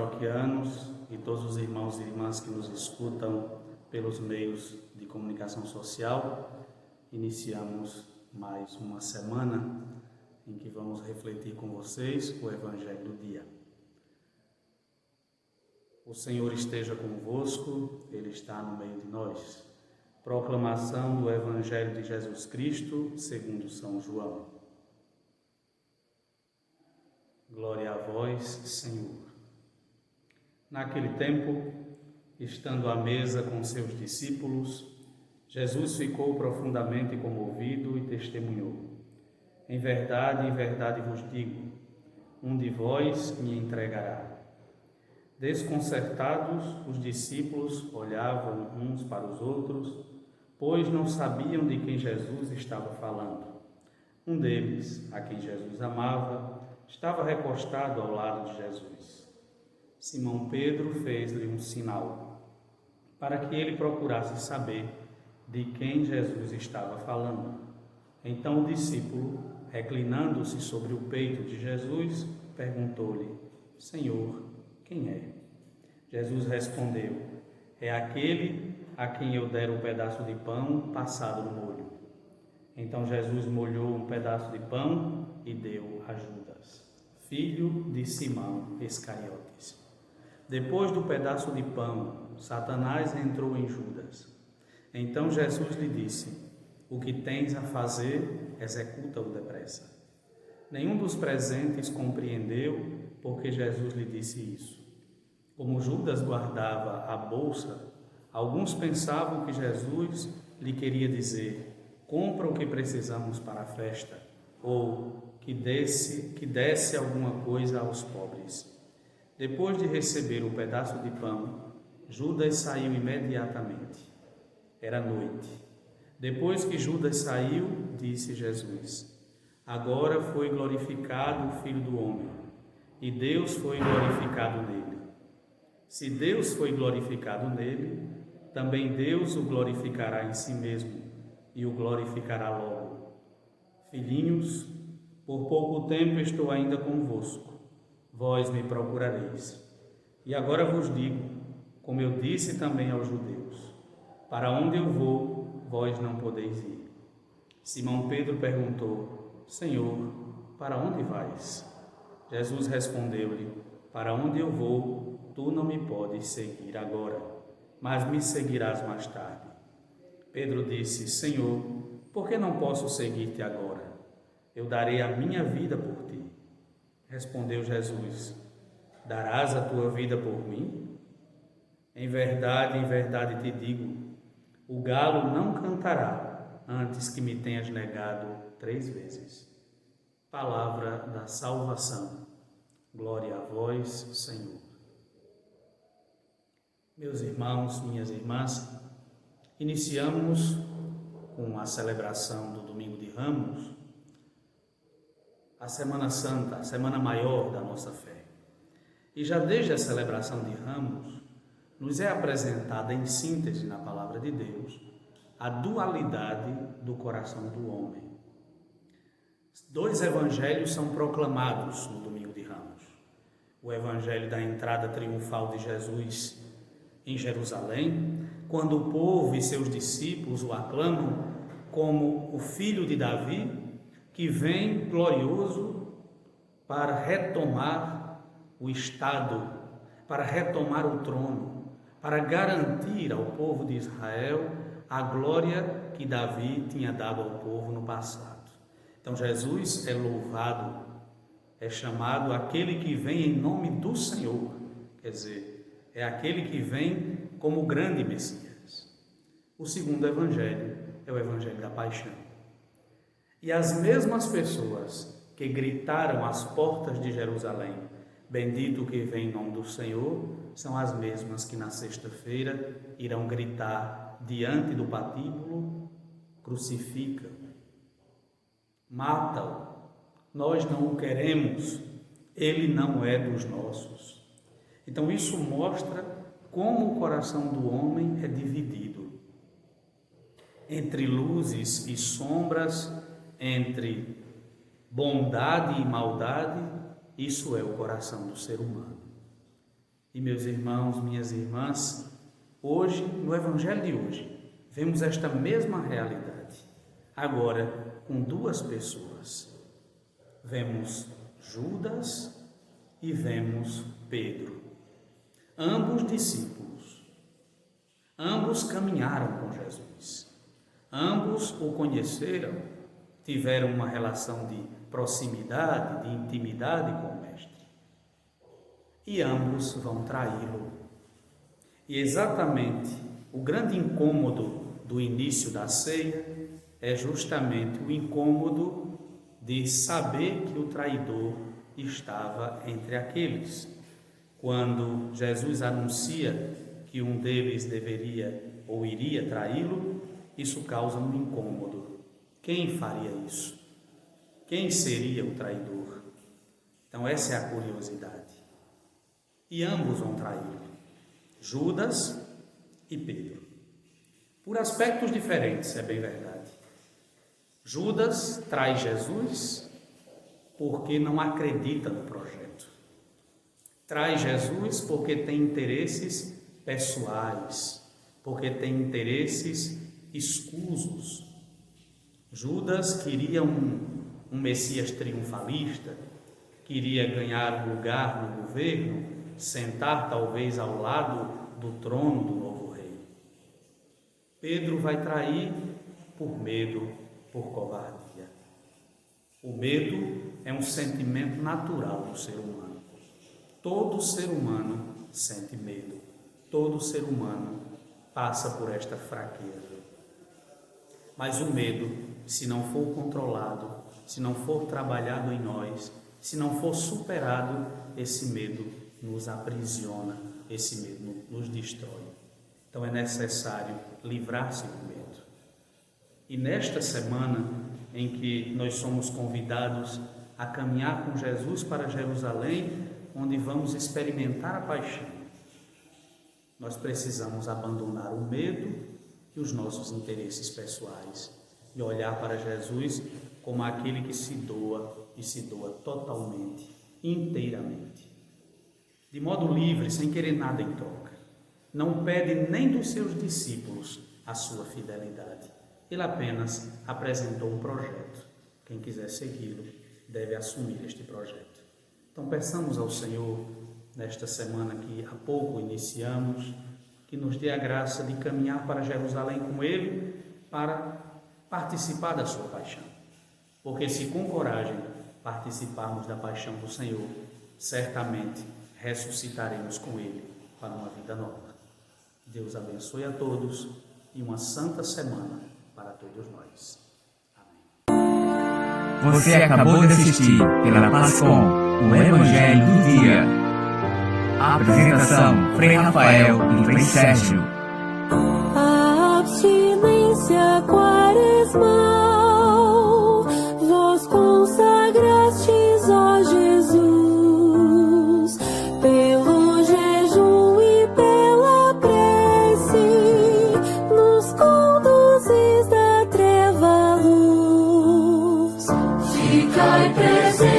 paroquianos e todos os irmãos e irmãs que nos escutam pelos meios de comunicação social, iniciamos mais uma semana em que vamos refletir com vocês o Evangelho do dia. O Senhor esteja convosco, Ele está no meio de nós. Proclamação do Evangelho de Jesus Cristo, segundo São João. Glória a vós, Senhor. Naquele tempo, estando à mesa com seus discípulos, Jesus ficou profundamente comovido e testemunhou: em verdade vos digo, um de vós me entregará. Desconcertados, os discípulos olhavam uns para os outros, pois não sabiam de quem Jesus estava falando. Um deles, a quem Jesus amava, estava recostado ao lado de Jesus. Simão Pedro fez-lhe um sinal, para que ele procurasse saber de quem Jesus estava falando. Então o discípulo, reclinando-se sobre o peito de Jesus, perguntou-lhe: Senhor, quem é? Jesus respondeu: é aquele a quem eu der um pedaço de pão passado no molho. Então Jesus molhou um pedaço de pão e deu a Judas, filho de Simão Iscariotes. Depois do pedaço de pão, Satanás entrou em Judas. Então Jesus lhe disse: o que tens a fazer, executa-o depressa. Nenhum dos presentes compreendeu porque Jesus lhe disse isso. Como Judas guardava a bolsa, alguns pensavam que Jesus lhe queria dizer: compra o que precisamos para a festa, ou que desse alguma coisa aos pobres. Depois de receber o pedaço de pão, Judas saiu imediatamente. Era noite. Depois que Judas saiu, disse Jesus: agora foi glorificado o Filho do Homem, e Deus foi glorificado nele. Se Deus foi glorificado nele, também Deus o glorificará em si mesmo, e o glorificará logo. Filhinhos, por pouco tempo estou ainda convosco. Vós me procurareis. E agora vos digo, como eu disse também aos judeus: para onde eu vou, vós não podeis ir. Simão Pedro perguntou: Senhor, para onde vais? Jesus respondeu-lhe: para onde eu vou, tu não me podes seguir agora, mas me seguirás mais tarde. Pedro disse: Senhor, por que não posso seguir-te agora? Eu darei a minha vida por ti. Respondeu Jesus: darás a tua vida por mim? Em verdade te digo, o galo não cantará antes que me tenhas negado 3 vezes. Palavra da salvação. Glória a vós, Senhor. Meus irmãos, minhas irmãs, iniciamos com a celebração do Domingo de Ramos, a Semana Santa, a Semana Maior da nossa fé. E já desde a celebração de Ramos, nos é apresentada em síntese na Palavra de Deus a dualidade do coração do homem. 2 evangelhos são proclamados no Domingo de Ramos. O evangelho da entrada triunfal de Jesus em Jerusalém, quando o povo e seus discípulos o aclamam como o filho de Davi, que vem glorioso para retomar o Estado, para retomar o trono, para garantir ao povo de Israel a glória que Davi tinha dado ao povo no passado. Então Jesus é louvado, é chamado aquele que vem em nome do Senhor, quer dizer, é aquele que vem como o grande Messias. O segundo evangelho é o evangelho da paixão. E as mesmas pessoas que gritaram às portas de Jerusalém: bendito que vem em nome do Senhor, são as mesmas que na sexta-feira irão gritar diante do patíbulo: crucifica-o, mata-o, nós não o queremos, ele não é dos nossos. Então isso mostra como o coração do homem é dividido entre luzes e sombras, entre bondade e maldade. Isso é o coração do ser humano. E meus irmãos, minhas irmãs, hoje, no Evangelho de hoje, vemos esta mesma realidade, agora com duas pessoas. Vemos Judas e vemos Pedro, ambos discípulos, ambos caminharam com Jesus, ambos o conheceram, tiveram uma relação de proximidade, de intimidade com o Mestre. E ambos vão traí-lo. E exatamente o grande incômodo do início da ceia é justamente o incômodo de saber que o traidor estava entre aqueles. Quando Jesus anuncia que um deles deveria ou iria traí-lo, isso causa um incômodo. Quem faria isso? Quem seria o traidor? Então essa é a curiosidade. E ambos vão traí-lo, Judas e Pedro. Por aspectos diferentes, é bem verdade. Judas trai Jesus porque não acredita no projeto. Trai Jesus porque tem interesses pessoais, porque tem interesses escusos. Judas queria um Messias triunfalista, queria ganhar lugar no governo, sentar talvez ao lado do trono do novo rei. Pedro vai trair por medo, por covardia. O medo é um sentimento natural do ser humano. Todo ser humano sente medo. Todo ser humano passa por esta fraqueza. Mas o medo, se não for controlado, se não for trabalhado em nós, se não for superado, esse medo nos aprisiona, esse medo nos destrói. Então é necessário livrar-se do medo. E nesta semana em que nós somos convidados a caminhar com Jesus para Jerusalém, onde vamos experimentar a paixão, nós precisamos abandonar o medo e os nossos interesses pessoais e olhar para Jesus como aquele que se doa e se doa totalmente, inteiramente, de modo livre, sem querer nada em troca. Não pede nem dos seus discípulos a sua fidelidade. Ele apenas apresentou um projeto. Quem quiser segui-lo deve assumir este projeto. Então peçamos ao Senhor, nesta semana que há pouco iniciamos, que nos dê a graça de caminhar para Jerusalém com Ele, para participar da sua paixão. Porque se com coragem participarmos da paixão do Senhor, certamente ressuscitaremos com Ele para uma vida nova. Deus abençoe a todos e uma santa semana para todos nós. Amém. Você acabou de assistir pela Pascom, o Evangelho do Dia. Apresentação: Frei Rafael e Frei Sérgio. A abstinência quaresmal vos consagrastes, ó Jesus, pelo jejum e pela prece, nos conduzis da treva à luz. Ficai presente.